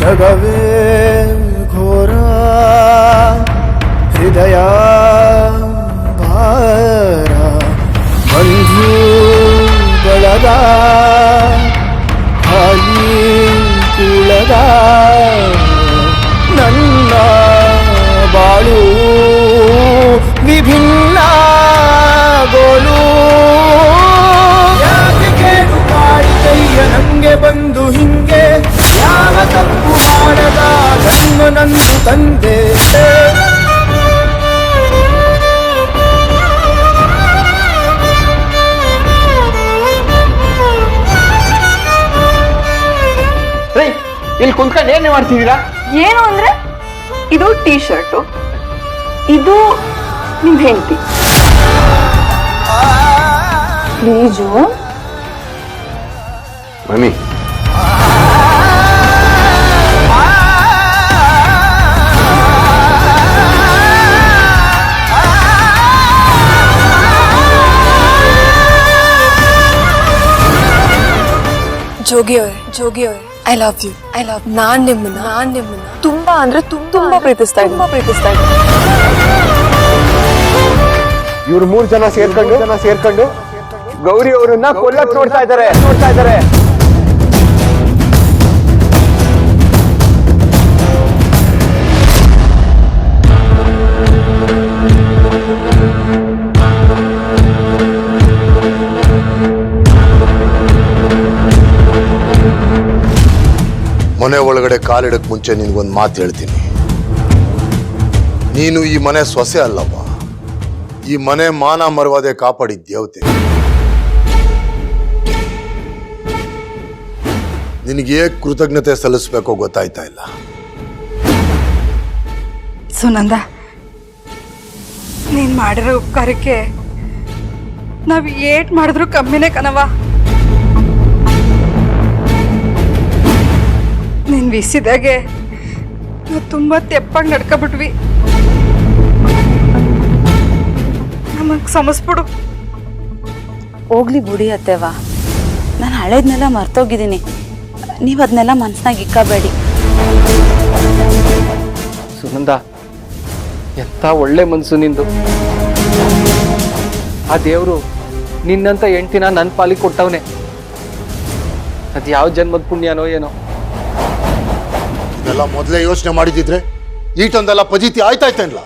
ಜಗವೇ ಘೋರ ಹೃದಯ ಭಾರ ಬಂಧು ಬಳಗ ಹಾಲಿ ಕುಳಗ ನನ್ನ ಬಾಳು ವಿಭಿನ್ನ ಗೋಲು ಯಾಕೆ ಕೇಳು ಮಾಡಿದಯ್ಯ ನಂಗೆ ಬಂದು ಹಿಂಗೆ ಯಾವ ತಪ್ಪು ಮಾಡದ ಜನ್ಮ ನಂದು ತಂದೆ ಇಲ್ಲಿ ಕುಂತ್ಕೊಂಡು ಏನೇ ಮಾಡ್ತಿದ್ದೀರಾ? ಏನು ಅಂದ್ರೆ ಇದು ಟೀ ಶರ್ಟು, ಇದು ನಿಮ್ ಹೆಂಡತಿ. ಪ್ಲೀಸು ಮಮ್ಮಿ, ಜೋಗಿ ಅವ್ರೆ ಐ ಲವ್ ಯು. ನಾನ್ ನಿಮ್ಮನ್ನ ತುಂಬಾ ಅಂದ್ರೆ ತುಂಬಾ ಪ್ರೀತಿಸ್ತಾ ಇದ್ದೀನಿ. ಇವ್ರು 3 ಜನ ಸೇರ್ಕೊಂಡು ಗೌರಿ ಅವರನ್ನ ಕೊಲ್ಲಕ್ ನೋಡ್ತಾ ಇದ್ದಾರೆ. ಮನೆ ಒಳಗಡೆ ಕಾಲಿಡಕ್ ಮುಂಚೆ ನಿನ್ಗೊಂದು ಮಾತು ಹೇಳ್ತೀನಿ. ನೀನು ಈ ಮನೆ ಸೊಸೆ ಅಲ್ಲವ್ವ, ಈ ಮನೆ ಮಾನ ಮರ್ಯಾದೆ ಕಾಪಾಡಿದ ದೇವತೆ. ನಿನಗೆ ಕೃತಜ್ಞತೆ ಸಲ್ಲಿಸ್ಬೇಕೋ ಗೊತ್ತಾಯ್ತಾ ಇಲ್ಲ. ಸುನಂದ, ನೀನ್ ಮಾಡಿರೋ ಉಪಕಾರಕ್ಕೆ ನಾವ್ ಏಟ್ ಮಾಡಿದ್ರು ಕಮ್ಮಿನೇ ಕಣವ. ನೀನ್ ಬಿಸಿದಾಗೆ ನಾವು ತುಂಬಾ ತೆಪ್ಪಂಗ್ ನಡ್ಕೊಬಿಟ್ವಿ. ನಮಗ್ ಸಮಸ್ಬಿಡು. ಹೋಗ್ಲಿ ಬಿಡಿ ಅತ್ತೆವಾ, ನಾನು ಹಳೇದ್ನೆಲ್ಲ ಮರ್ತೋಗಿದ್ದೀನಿ. ನೀವು ಅದನ್ನೆಲ್ಲ ಮನ್ಸ್ನಾಗ ಇಕ್ಕಬೇಡಿ. ಸುನಂದ, ಎಂತ ಒಳ್ಳೆ ಮನ್ಸು ನಿಂದು. ಆ ದೇವ್ರು ನಿನ್ನಂತ ಹೆಂಡ್ತಿನ ನನ್ನ ಪಾಲಿಗೆ ಕೊಟ್ಟವನೆ. ಅದ್ ಯಾವ ಜನ್ಮದ ಪುಣ್ಯನೋ ಏನೋ. ಇದೆಲ್ಲ ಮೊದಲೇ ಯೋಚನೆ ಮಾಡಿದಿದ್ರೆ ಈಟೊಂದೆಲ್ಲ ಪಜಿತಿ ಆಯ್ತಾಯ್ತೇನ್ಲ.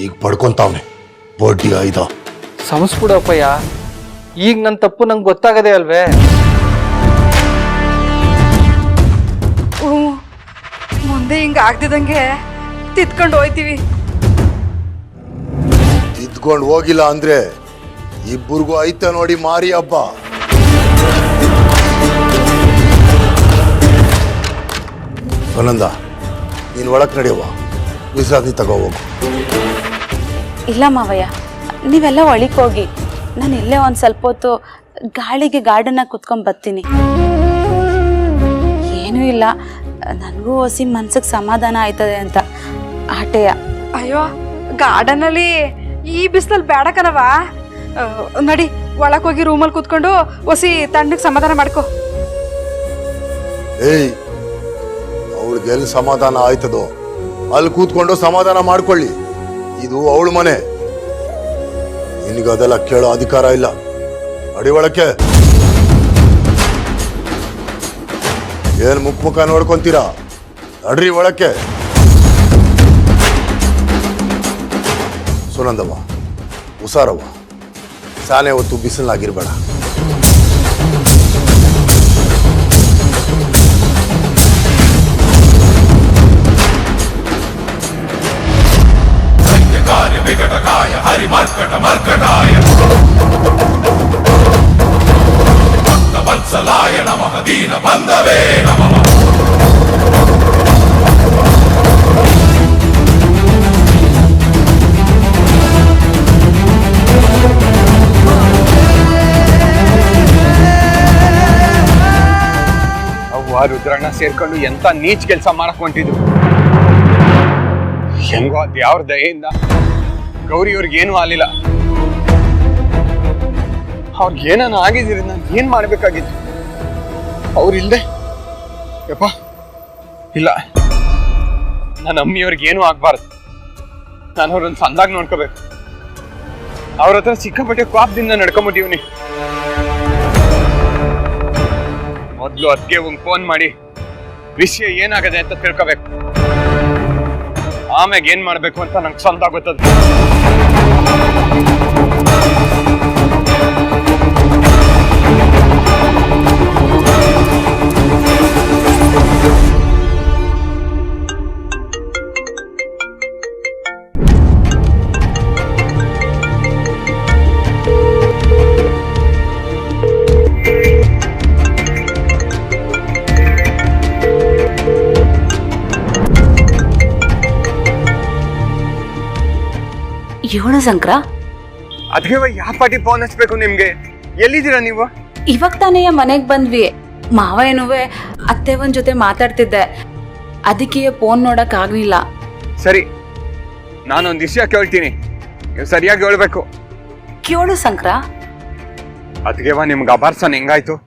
ಈಗ ಪಡ್ಕೊಂತಾವ್ನೆ ಬಡ್ಡಿ ಆಯ್ದ. ಸಮಸ್ಬಿಡಪ್ಪಯ್ಯ, ಈಗ ನನ್ನ ತಪ್ಪು ನಂಗೆ ಗೊತ್ತಾಗದೆ ಅಲ್ವೇ. ಮುಂದೆ ಹಿಂಗ ಆಗ್ದಿದಂಗೆ ತಿತ್ಕೊಂಡು ಹೋಯ್ತೀವಿ. ತಿದ್ಕೊಂಡು ಹೋಗಿಲ್ಲ ಅಂದ್ರೆ ಇಬ್ಬರಿಗೂ ಐತೆ ನೋಡಿ ಮಾರಿ ಹಬ್ಬ. ಸುನಂದ, ನೀನು ಒಳಕ್ ನಡೆಯವ್ವ, ವಿಶ್ರಾಂತಿ ತಗೋ ಹೋಗು. ಇಲ್ಲ ಮಾವಯ್ಯ, ನೀವೆಲ್ಲ ಒಳಿಕ್ ಹೋಗಿ. ನಾನು ಇಲ್ಲೇ ಒಂದು ಸ್ವಲ್ಪ ಹೊತ್ತು ಗಾಳಿಗೆ ಗಾರ್ಡನ್ನಾಗ ಕುತ್ಕೊಂಡ್ ಬರ್ತೀನಿ. ಏನೂ ಇಲ್ಲ, ನನಗೂ ಹೊಸಿ ಮನ್ಸಿಗೆ ಸಮಾಧಾನ ಆಯ್ತದೆ ಅಂತ ಆಟೆಯ. ಅಯ್ಯೋ, ಗಾರ್ಡನ್ ಅಲ್ಲಿ ಈ ಬಿಸಿಲಲ್ಲಿ ಬೇಡ ಕಣವ. ನಡಿ, ಒಳಕ್ ಹೋಗಿ ರೂಮಲ್ಲಿ ಕೂತ್ಕೊಂಡು ಹೊಸಿ ತಣ್ಣಗೆ ಸಮಾಧಾನ ಮಾಡ್ಕೊ. ಏಯ್, ಅವಳಿಗೆಲ್ಲಿ ಸಮಾಧಾನ ಆಯ್ತದೋ ಅಲ್ಲಿ ಕೂತ್ಕೊಂಡು ಸಮಾಧಾನ ಮಾಡ್ಕೊಳ್ಳಿ. ಇದು ಅವಳ ಮನೆ, ನಿನಗೆ ಅದೆಲ್ಲ ಕೇಳೋ ಅಧಿಕಾರ ಇಲ್ಲ. ಅಡಿ ಒಳಕ್ಕೆ ಏನ್ ಮುಖ ನೋಡ್ಕೊಂತೀರಾ? ನಡ್ರಿ ಒಳಕ್ಕೆ. ಸುನಂದವ್ವ, ಹುಷಾರವ್ವ, ಸಾನೆ ಹೊತ್ತು ಬಿಸಿಲಾಗಿರ್ಬೇಡ. ವಿಕಟಕಾಯ ಹರಿಮರ್ಕಟ ಮರ್ಕಟಾಯ ಭಕ್ತವತ್ಸಲಾಯ ನಮಃ ದೀನ ಬಂಧವೇ ನಮಃ. ಅವ್ವ ರುದ್ರಣ್ಣ ಸೇರ್ಕೊಂಡು ಎಂತ ನೀಚ್ ಕೆಲಸ ಮಾಡಕ್ ಹೊಂಟಿದ್ರು. ಹೆಂಗೋ ಅದ್ಯಾವ್ರ ದಯೆಯಿಂದ ಗೌರಿ ಅವ್ರಿಗೇನು ಆಗಲಿಲ್ಲ. ಅವ್ರಿಗೇನ ಆಗಿದ್ದೀರಿ, ನಾನು ಏನ್ ಮಾಡ್ಬೇಕಾಗಿತ್ತು? ಅವ್ರಿಲ್ದೆ ಯಪ್ಪ ಇಲ್ಲ, ನನ್ನ ಅಮ್ಮಿಯವ್ರಿಗೆ ಏನೂ ಆಗ್ಬಾರ್ದು. ನಾನು ಅವ್ರನ್ನ ಸಂದಾಗ ನೋಡ್ಕೋಬೇಕು. ಅವ್ರ ಹತ್ರ ಸಿಕ್ಕಾಪಟ್ಟೆ ಕಾಪ್ದಿಂದ ನಡ್ಕೊಂಬಿಟ್ಟಿವ್ನಿ. ಮೊದ್ಲು ಅದಕ್ಕೆ ಒಂದು ಫೋನ್ ಮಾಡಿ ವಿಷಯ ಏನಾಗದೆ ಅಂತ ತಿಳ್ಕೋಬೇಕು. ಆಮ್ಯಾಗ ಏನ್ ಮಾಡ್ಬೇಕು ಅಂತ ನಂಗೆ ಸ್ವಂತ ಗೊತ್ತದ. ಏಳು ಶಂಕರ, ಅದಕ್ಕೆ ಯಾವ ಪಾಟಿ ಫೋನ್ ಹಚ್ಬೇಕು ನಿಮ್ಗೆ? ಎಲ್ಲಿದ್ದೀರಾ ನೀವು? ಇವಾಗ ತಾನೇ ಮನೆಗೆ ಬಂದ್ವಿ. ಮಾವಯ್ಯನುವೆ ಅತ್ತೆವನ್ ಜೊತೆ ಮಾತಾಡ್ತಿದ್ದೆ, ಅದಕ್ಕೆ ಫೋನ್ ನೋಡಕ್ ಆಗ್ಲಿಲ್ಲ. ಸರಿ, ನಾನೊಂದು ವಿಷಯ ಕೇಳ್ತೀನಿ, ನೀವು ಸರಿಯಾಗಿ ಹೇಳ್ಬೇಕು. ಕೇಳು ಶಂಕರ. ಅದಕ್ಕೆ ನಿಮ್ಗೆ ಅಪಾರ್ಸನ್ ಹೆಂಗಾಯ್ತು?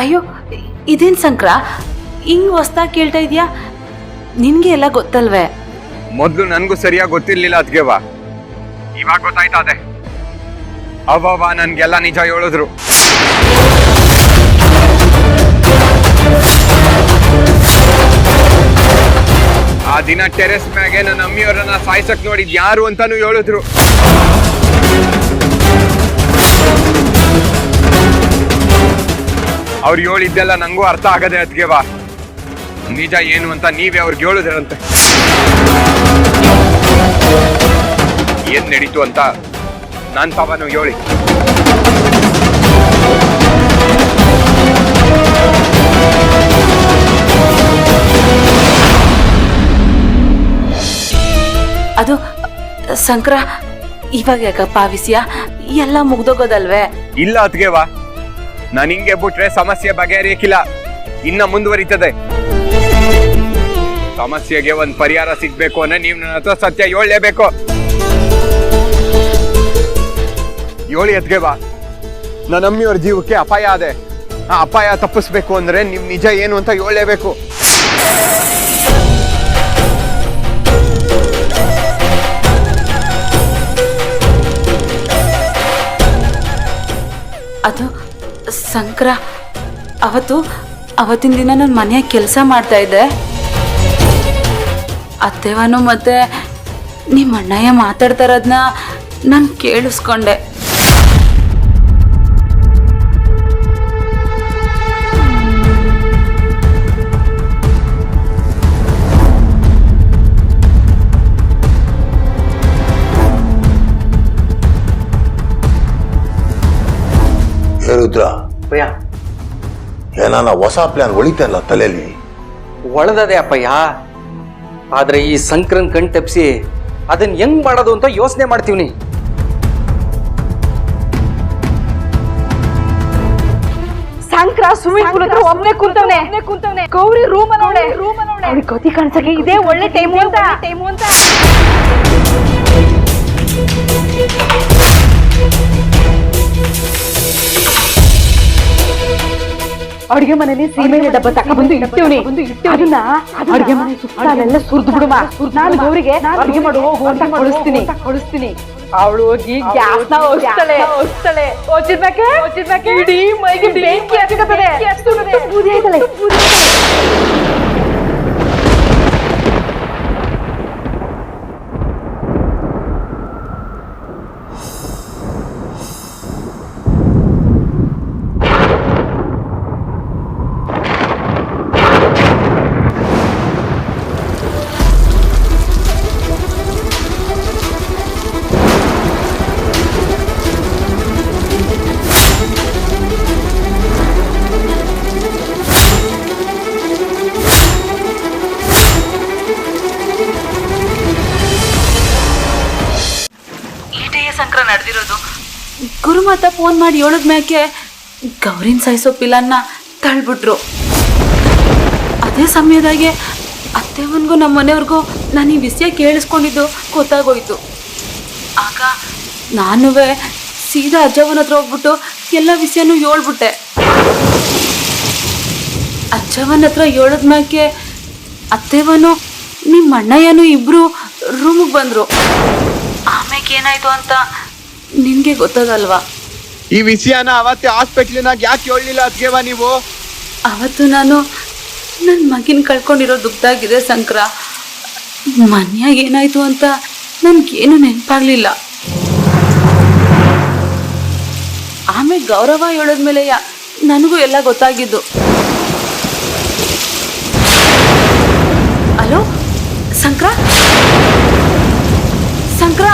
ಅಯ್ಯೋ, ಇದೇನ್ ಶಂಕರ ಹಿಂಗ್ ಹೊಸ್ದಾಗಿ ಕೇಳ್ತಾ ಇದೀಯಾ? ನಿನ್ಗೆ ಎಲ್ಲ ಗೊತ್ತಲ್ವೇ? ಮೊದ್ಲು ನನ್ಗೂ ಸರಿಯಾಗಿ ಗೊತ್ತಿರ್ಲಿಲ್ಲ ಅದ್ಗೆವ, ಇವಾಗ ಗೊತ್ತಾಯ್ತದೆ. ಅವ್ವ ನನ್ಗೆಲ್ಲ ನಿಜ ಹೇಳಿದ್ರು. ಆ ದಿನ ಟೆರೆಸ್ ಮ್ಯಾಗೆ ನನ್ನ ಅಮ್ಮಿಯವರನ್ನ ಸಾಯ್ಸಕ್ ನೋಡಿದ್ ಯಾರು ಅಂತಾನು ಹೇಳಿದ್ರು. ಅವ್ರು ಹೇಳಿದ್ದೆಲ್ಲ ನಂಗೂ ಅರ್ಥ ಆಗದೆ ಅದ್ಗೆವ. ನಿಜ ಏನು ಅಂತ ನೀವೇ ಅವ್ರಿಗೆ ಹೇಳಿದ್ರಂತೆ. ಏನ್ ನಡೀತು ಅಂತ ನಾನ್ ತಾವನು ಹೇಳಿ. ಅದು ಶಂಕರ, ಇವಾಗ ಯಾಕಪ್ಪ ವಿಷಯ ಎಲ್ಲ ಮುಗ್ದೋಗೋದಲ್ವೇ? ಇಲ್ಲ ಅದ್ಗೆವಾ, ನಾನು ಹಿಂಗೆ ಬಿಟ್ರೆ ಸಮಸ್ಯೆ ಬಗೆಹರಿಯಕ್ಕಿಲ್ಲ, ಇನ್ನ ಮುಂದುವರಿತದೆ. ಸಮಸ್ಯೆಗೆ ಒಂದ್ ಪರಿಹಾರ ಸಿಗ್ಬೇಕು ಅಂದ್ರೆ ನೀವು ನನ್ನ ಹತ್ರ ಸತ್ಯ ಹೇಳಲೇಬೇಕು. ಹೇಳಿ ಅದ್ಗೆವಾ, ನನ್ನ ಅಮ್ಮಿಯವ್ರ ಜೀವಕ್ಕೆ ಅಪಾಯ ಅದೆ. ಆ ಅಪಾಯ ತಪ್ಪಿಸ್ಬೇಕು ಅಂದ್ರೆ ನಿಮ್ ನಿಜ ಏನು ಅಂತ ಹೇಳಲೇಬೇಕು. ಅದು ಶಂಕರ, ಅವತ್ತಿನ ದಿನ ನನ್ನ ಮನೆಯಾಗ ಕೆಲಸ ಮಾಡ್ತಾ ಇದ್ದೆ. ಅತ್ತೆವನು ಮತ್ತೆ ನಿಮ್ಮ ಅಣ್ಣಯ್ಯ ಮಾತಾಡ್ತಾರದನ್ನ ನಾನು ಕೇಳಿಸ್ಕೊಂಡೆ. ರುದ್ರ, ಏನಾನ ಹೊಸ ಪ್ಲಾನ್ ಒಳಿತಲ್ಲ ತಲೆಯಲ್ಲಿ? ಒಳದದೆ ಅಪ್ಪಯ್ಯ, ಆದ್ರೆ ಈ ಸಂಕ್ರನ್ ಕಣ್ ತಪ್ಪಿಸಿ ಅದನ್ನ ಹೆಂಗ್ ಮಾಡೋದು ಅಂತ ಯೋಚನೆ ಮಾಡ್ತೀವಿ. ಸಂಕ್ರ ಸ್ವಿಮ್ಮಿಂಗ್ ಪೂಲ್ ಹತ್ರ ಒಮ್ಮೆ ಕುಂತವನೆ. ಗೌರಿ ರೂಮ್ ಅವಳೆ ಗತಿ ಕಾಣಿಸಕ್ಕೆ ಇದೇ ಒಳ್ಳೆ ಟೈಮು ಅಂತ. ಅಡುಗೆ ಮನೇಲಿ ಸೀಮೆ ಡಬ್ಬ ತಕೊಂಡ್ಬಂದು ಇಟ್ಟಿವ್ನಿ. ಅದನ್ನ ಅಡುಗೆ ಮನೆ ಸುತ್ತಲೆಲ್ಲ ಸುರಿದು ಬಿಡುವ. ನಾನು ಗೌರಿಗೆ ಅಡುಗೆ ಮಾಡು ಹೋಗು ಅಂತ ಕಳಿಸ್ತೀನಿ. ಅವಳು ಹೋಗಿ ಗ್ಯಾಸ್ನ ಹೊಸ್ತಾಳೆ. ಹೊಚ್ಚಿದ್ಮೇಲೆ ಇಡೀ ಮೈಗೆ ಬೆಂಕಿ ಹತ್ಕೊತದೆ. ಬೂದಿ ಆಯ್ತಳೆ. ಸಂಕ್ರ ನಡೆದಿರೋದು. ಗುರುಮಾತ ಫೋನ್ ಮಾಡಿ ಹೇಳಿದ್ಮ್ಯಾಕೆ ಗೌರಿನ್ ಸಾಯಿಸೋ ಪಿಲನ್ನ ತಳ್ಬಿಟ್ರು. ಅದೇ ಸಮಯದಾಗೆ ಅತ್ತೆವನ್ಗೂ ನಮ್ಮ ಮನೆಯವ್ರಿಗೂ ನಾನು ಈ ವಿಷಯ ಕೇಳಿಸ್ಕೊಂಡಿದ್ದು ಗೊತ್ತಾಗೋಯ್ತು. ಆಗ ನಾನು ಸೀದಾ ಅಜ್ಜವನ ಹತ್ರ ಹೋಗ್ಬಿಟ್ಟು ಎಲ್ಲ ವಿಷಯನೂ ಹೇಳ್ಬಿಟ್ಟೆ. ಅಜ್ಜವನ ಹತ್ರ ಹೇಳಿದ್ಮ್ಯಾಕೆ ಅತ್ತೆವನು ನಿಮ್ಮ ಅಣ್ಣಯ್ಯನು ಇಬ್ರು ರೂಮಿಗೆ ಬಂದ್ರು. ಆಮ್ಯಾಗ ಏನಾಯ್ತು ಅಂತ ನಿನ್ಗೆ ಗೊತ್ತದಲ್ವಾ? ಈ ವಿಷಯನ ಅವತ್ತೆ ಹಾಸ್ಪಿಟ್ಲಿನಾಗ ಯಾಕೆ ಹೇಳಲಿಲ್ಲ ಅದ್ಗೆವಾ ನೀವು? ಅವತ್ತು ನಾನು ನನ್ನ ಮಗಿನ ಕಳ್ಕೊಂಡಿರೋ ದುಃಖದಾಗಿದೆ ಶಂಕರ. ಮನ್ಯಾಗ ಏನಾಯ್ತು ಅಂತ ನನ್ಗೇನು ನೆನಪಾಗ್ಲಿಲ್ಲ. ಆಮೇಲೆ ಗೌರವ ಹೇಳೋದ್ಮೇಲೆ ನನಗೂ ಎಲ್ಲ ಗೊತ್ತಾಗಿದ್ದು. ಹಲೋ ಶಂಕರ, ಶಂಕರ